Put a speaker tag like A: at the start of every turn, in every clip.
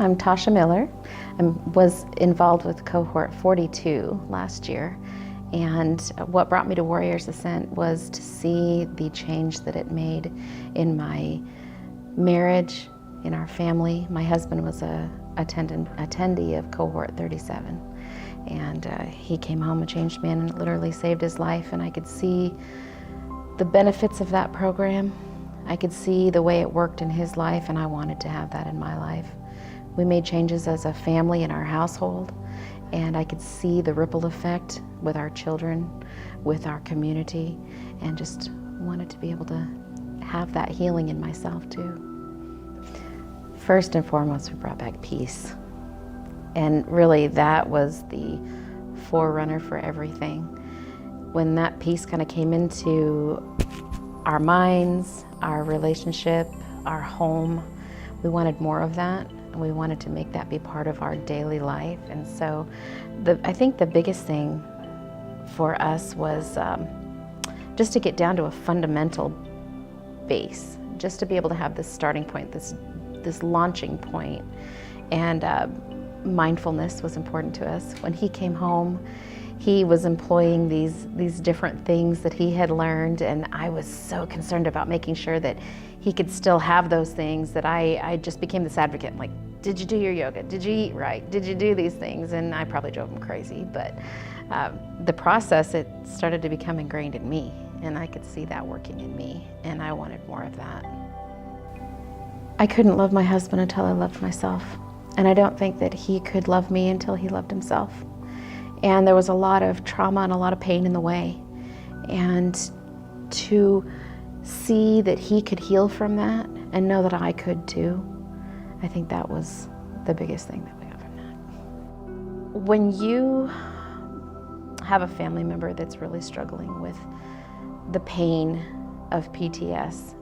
A: I'm Tasha Miller. I was involved with cohort 42 last year, and what brought me to Warriors Ascent was to see the change that it made in my marriage, in our family. My husband was a attendee of cohort 37, and he came home a changed man, and it literally saved his life. And I could see the benefits of that program. I could see the way it worked in his life, and I wanted to have that in my life. We made changes as a family in our household, and I could see the ripple effect with our children, with our community, and just wanted to be able to have that healing in myself too. First and foremost, we brought back peace. And really that was the forerunner for everything. When that peace kind of came into our minds, our relationship, our home, we wanted more of that. And we wanted to make that be part of our daily life. And so I think the biggest thing for us was just to get down to a fundamental base, just to be able to have this starting point, this launching point. And mindfulness was important to us. When he came home, he was employing these different things that he had learned, and I was so concerned about making sure that he could still have those things that I just became this advocate. Like, did you do your yoga? Did you eat right? Did you do these things? And I probably drove him crazy, but the process, it started to become ingrained in me, and I could see that working in me, and I wanted more of that. I couldn't love my husband until I loved myself, and I don't think that he could love me until he loved himself. And there was a lot of trauma and a lot of pain in the way. And to see that he could heal from that and know that I could too, I think that was the biggest thing that we got from that. When you have a family member that's really struggling with the pain of PTS,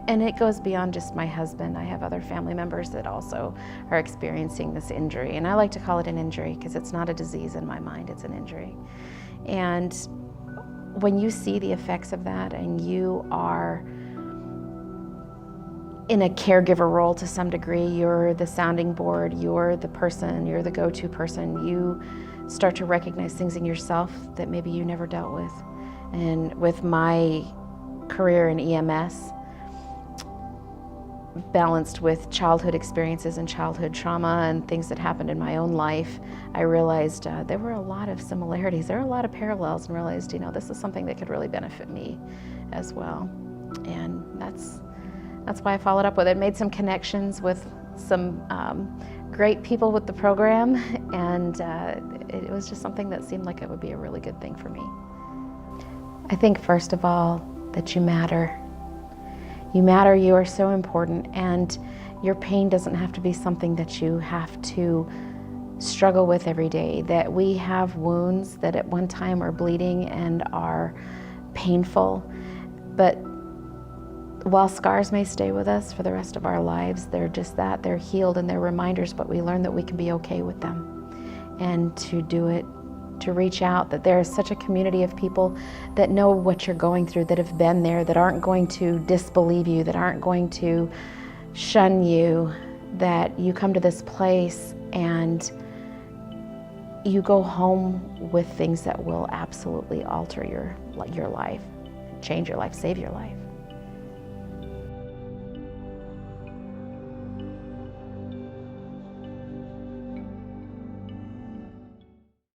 A: and it goes beyond just my husband. I have other family members that also are experiencing this injury. And I like to call it an injury because it's not a disease in my mind, it's an injury. And when you see the effects of that and you are in a caregiver role to some degree, you're the sounding board, you're the person, you're the go-to person, you start to recognize things in yourself that maybe you never dealt with. And with my career in EMS, balanced with childhood experiences and childhood trauma and things that happened in my own life, I realized there were a lot of similarities. There were a lot of parallels, and realized, this is something that could really benefit me as well. And that's why I followed up with it. Made some connections with some great people with the program, and it was just something that seemed like it would be a really good thing for me. I think first of all that you matter. You matter, you are so important, and your pain doesn't have to be something that you have to struggle with every day. That we have wounds that at one time are bleeding and are painful, but while scars may stay with us for the rest of our lives, they're just that, they're healed and they're reminders, but we learn that we can be okay with them. And to do it, to reach out, that there is such a community of people that know what you're going through, that have been there, that aren't going to disbelieve you, that aren't going to shun you, that you come to this place and you go home with things that will absolutely alter your life, change your life, save your life.